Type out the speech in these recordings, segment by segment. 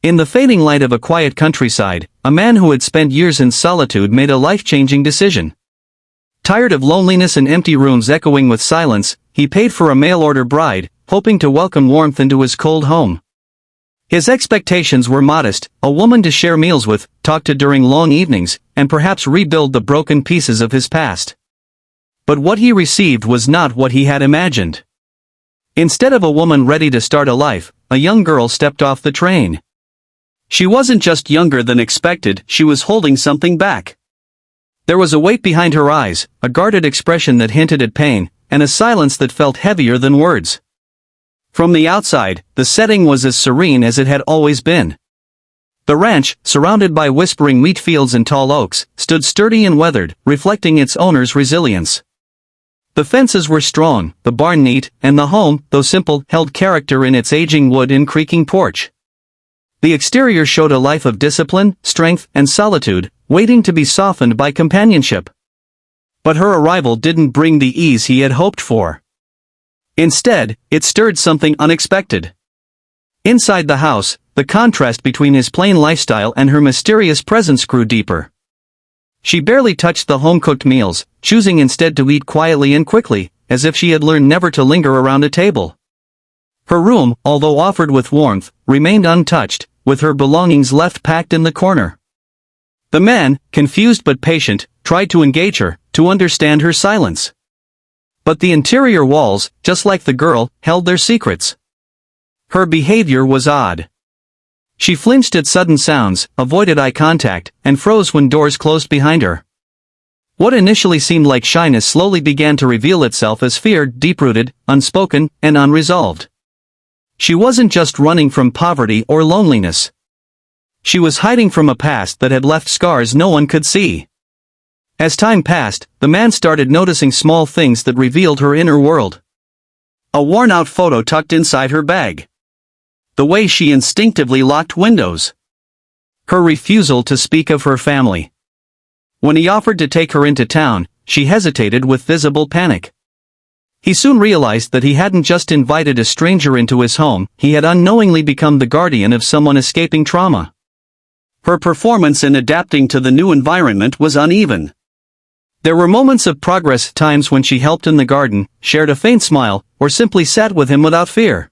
In the fading light of a quiet countryside, a man who had spent years in solitude made a life-changing decision. Tired of loneliness and empty rooms echoing with silence, he paid for a mail-order bride, hoping to welcome warmth into his cold home. His expectations were modest: a woman to share meals with, talk to during long evenings, and perhaps rebuild the broken pieces of his past. But what he received was not what he had imagined. Instead of a woman ready to start a life, a young girl stepped off the train. She wasn't just younger than expected, she was holding something back. There was a weight behind her eyes, a guarded expression that hinted at pain, and a silence that felt heavier than words. From the outside, the setting was as serene as it had always been. The ranch, surrounded by whispering wheat fields and tall oaks, stood sturdy and weathered, reflecting its owner's resilience. The fences were strong, the barn neat, and the home, though simple, held character in its aging wood and creaking porch. The exterior showed a life of discipline, strength, and solitude, waiting to be softened by companionship. But her arrival didn't bring the ease he had hoped for. Instead, it stirred something unexpected. Inside the house, the contrast between his plain lifestyle and her mysterious presence grew deeper. She barely touched the home-cooked meals, choosing instead to eat quietly and quickly, as if she had learned never to linger around a table. Her room, although offered with warmth, remained untouched, with her belongings left packed in the corner. The man, confused but patient, tried to engage her, to understand her silence. But the interior walls, just like the girl, held their secrets. Her behavior was odd. She flinched at sudden sounds, avoided eye contact, and froze when doors closed behind her. What initially seemed like shyness slowly began to reveal itself as fear, deep-rooted, unspoken, and unresolved. She wasn't just running from poverty or loneliness. She was hiding from a past that had left scars no one could see. As time passed, the man started noticing small things that revealed her inner world. A worn-out photo tucked inside her bag. The way she instinctively locked windows. Her refusal to speak of her family. When he offered to take her into town, she hesitated with visible panic. He soon realized that he hadn't just invited a stranger into his home, he had unknowingly become the guardian of someone escaping trauma. Her performance in adapting to the new environment was uneven. There were moments of progress, times when she helped in the garden, shared a faint smile, or simply sat with him without fear.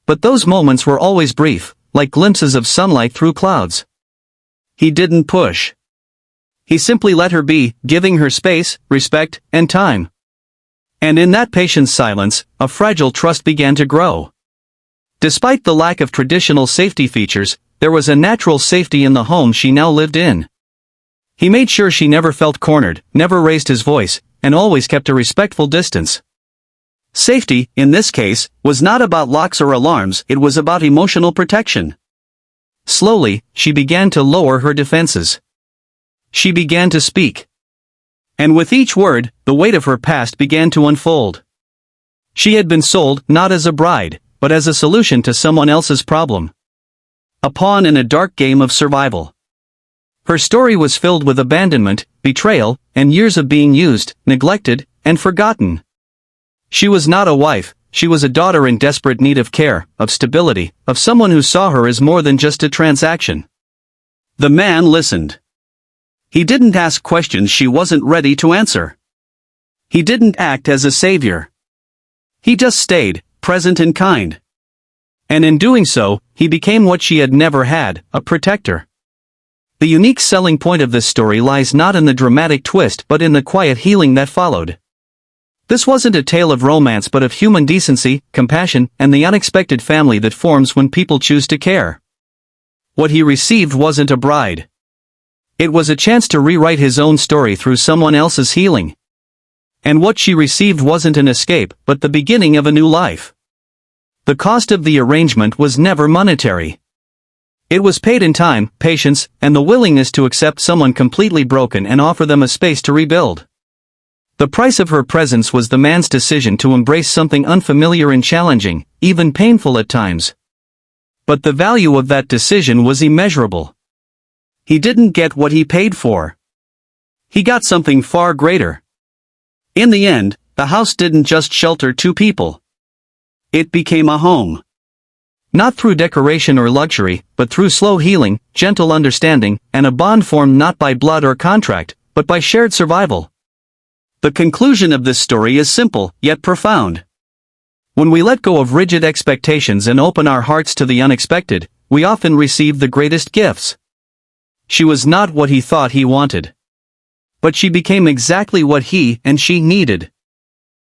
But those moments were always brief, like glimpses of sunlight through clouds. He didn't push. He simply let her be, giving her space, respect, and time. And in that patient silence, a fragile trust began to grow. Despite the lack of traditional safety features, there was a natural safety in the home she now lived in. He made sure she never felt cornered, never raised his voice, and always kept a respectful distance. Safety, in this case, was not about locks or alarms, it was about emotional protection. Slowly, she began to lower her defenses. She began to speak. And with each word, the weight of her past began to unfold. She had been sold, not as a bride, but as a solution to someone else's problem. A pawn in a dark game of survival. Her story was filled with abandonment, betrayal, and years of being used, neglected, and forgotten. She was not a wife, she was a daughter in desperate need of care, of stability, of someone who saw her as more than just a transaction. The man listened. He didn't ask questions she wasn't ready to answer. He didn't act as a savior. He just stayed, present and kind. And in doing so, he became what she had never had, a protector. The unique selling point of this story lies not in the dramatic twist but in the quiet healing that followed. This wasn't a tale of romance but of human decency, compassion, and the unexpected family that forms when people choose to care. What he received wasn't a bride. It was a chance to rewrite his own story through someone else's healing. And what she received wasn't an escape, but the beginning of a new life. The cost of the arrangement was never monetary. It was paid in time, patience, and the willingness to accept someone completely broken and offer them a space to rebuild. The price of her presence was the man's decision to embrace something unfamiliar and challenging, even painful at times. But the value of that decision was immeasurable. He didn't get what he paid for. He got something far greater. In the end, the house didn't just shelter two people. It became a home. Not through decoration or luxury, but through slow healing, gentle understanding, and a bond formed not by blood or contract, but by shared survival. The conclusion of this story is simple, yet profound. When we let go of rigid expectations and open our hearts to the unexpected, we often receive the greatest gifts. She was not what he thought he wanted. But she became exactly what he and she needed.